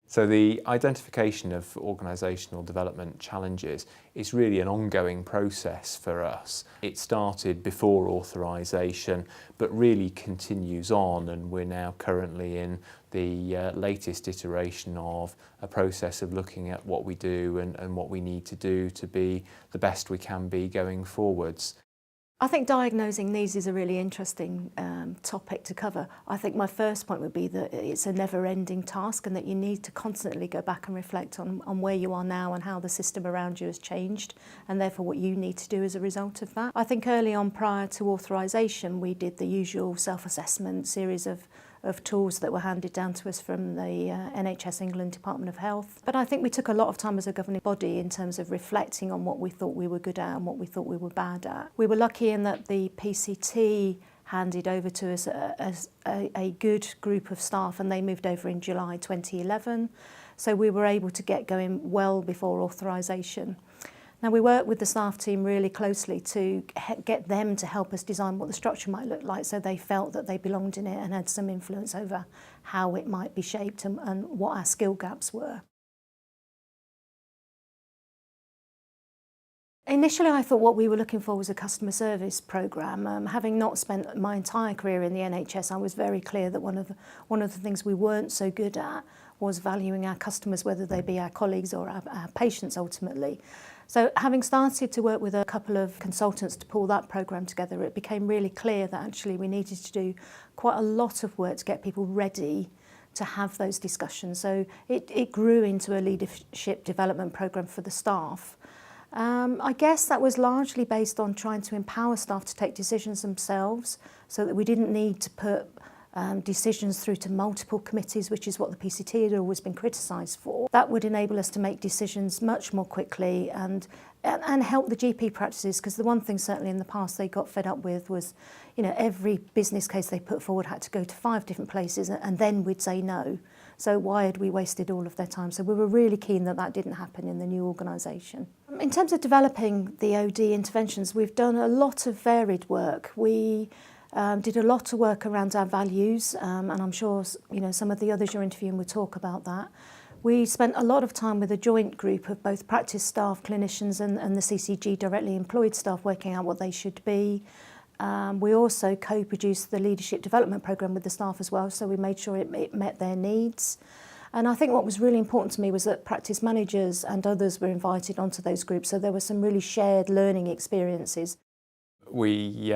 So the identification of organisational development challenges is really an ongoing process for us. It started before authorisation but really continues on, and we're now currently in the latest iteration of a process of looking at what we do and what we need to do to be the best we can be going forwards. I think diagnosing needs is a really interesting topic to cover. I think my first point would be that it's a never-ending task and that you need to constantly go back and reflect on where you are now and how the system around you has changed, and therefore what you need to do as a result of that. I think early on, prior to authorisation, we did the usual self-assessment series of tools that were handed down to us from the NHS England Department of Health. But I think we took a lot of time as a governing body in terms of reflecting on what we thought we were good at and what we thought we were bad at. We were lucky in that the PCT handed over to us a good group of staff, and they moved over in July 2011. So we were able to get going well before authorisation. Now, we worked with the staff team really closely to get them to help us design what the structure might look like, so they felt that they belonged in it and had some influence over how it might be shaped and what our skill gaps were. Initially, I thought what we were looking for was a customer service programme. Having not spent my entire career in the NHS, I was very clear that one of the things we weren't so good at was valuing our customers, whether they be our colleagues or our patients ultimately. So having started to work with a couple of consultants to pull that programme together, it became really clear that actually we needed to do quite a lot of work to get people ready to have those discussions. So it grew into a leadership development programme for the staff. I guess that was largely based on trying to empower staff to take decisions themselves, so that we didn't need to put decisions through to multiple committees, which is what the PCT had always been criticised for. That would enable us to make decisions much more quickly and help the GP practices, because the one thing certainly in the past they got fed up with was, you know, every business case they put forward had to go to 5 different places and then we'd say no. So why had we wasted all of their time? So we were really keen that that didn't happen in the new organisation. In terms of developing the OD interventions, we've done a lot of varied work. We did a lot of work around our values, and I'm sure some of the others you're interviewing will talk about that. We spent a lot of time with a joint group of both practice staff, clinicians and the CCG directly employed staff working out what they should be. We also co-produced the leadership development programme with the staff as well, so we made sure it met their needs. And I think what was really important to me was that practice managers and others were invited onto those groups, so there were some really shared learning experiences. We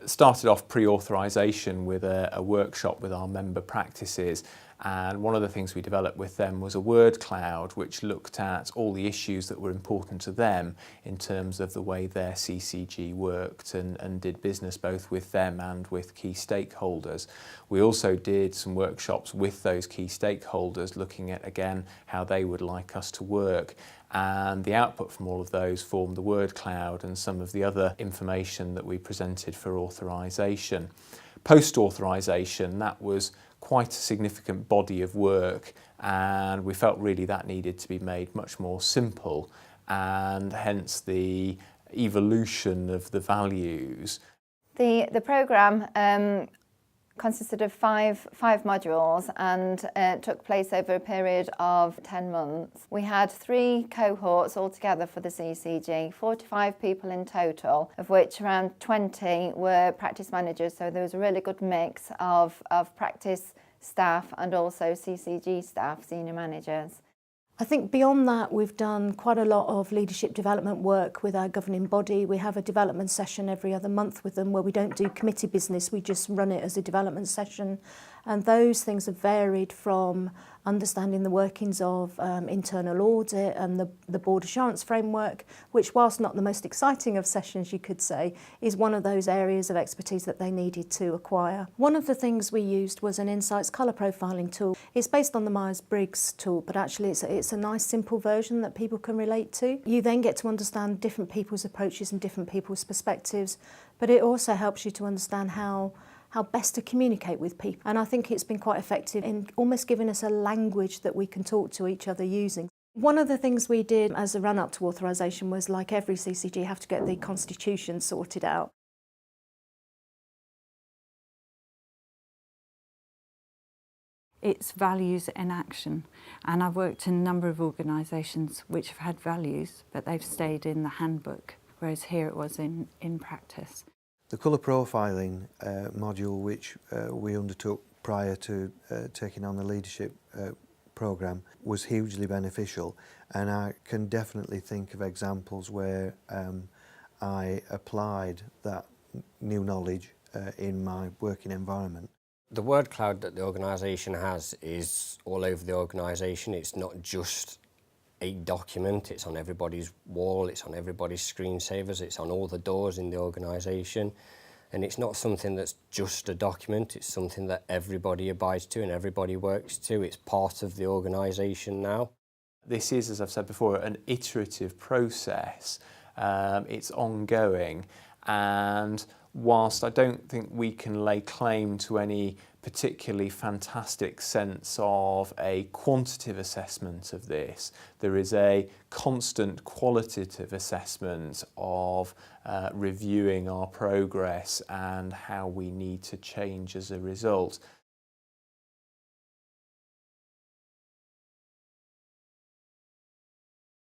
started off pre-authorisation with a workshop with our member practices, and one of the things we developed with them was a word cloud which looked at all the issues that were important to them in terms of the way their CCG worked and did business both with them and with key stakeholders. We also did some workshops with those key stakeholders looking at, again, how they would like us to work. And the output from all of those formed the word cloud and some of the other information that we presented for authorisation. Post-authorisation, that was quite a significant body of work, and we felt really that needed to be made much more simple, and hence the evolution of the values. The programme consisted of five modules and took place over a period of 10 months. We had 3 cohorts altogether for the CCG, 45 people in total, of which around 20 were practice managers, so there was a really good mix of practice staff and also CCG staff, senior managers. I think beyond that, we've done quite a lot of leadership development work with our governing body. We have a development session every other month with them where we don't do committee business, we just run it as a development session. And those things have varied from understanding the workings of internal audit and the board assurance framework, which, whilst not the most exciting of sessions, you could say, is one of those areas of expertise that they needed to acquire. One of the things we used was an Insights colour profiling tool. It's based on the Myers-Briggs tool, but actually it's a nice simple version that people can relate to. You then get to understand different people's approaches and different people's perspectives, but it also helps you to understand how best to communicate with people. And I think it's been quite effective in almost giving us a language that we can talk to each other using. One of the things we did as a run-up to authorisation was, like every CCG, have to get the constitution sorted out. It's values in action, and I've worked in a number of organisations which have had values but they've stayed in the handbook, whereas here it was in practice. The colour profiling module which we undertook prior to taking on the leadership programme was hugely beneficial, and I can definitely think of examples where I applied that new knowledge in my working environment. The word cloud that the organisation has is all over the organisation. It's not just a document, it's on everybody's wall, it's on everybody's screensavers, it's on all the doors in the organisation. And it's not something that's just a document, it's something that everybody abides to and everybody works to. It's part of the organisation now. This is, as I've said before, an iterative process. It's ongoing, and whilst I don't think we can lay claim to any particularly fantastic sense of a quantitative assessment of this, there is a constant qualitative assessment of reviewing our progress and how we need to change as a result.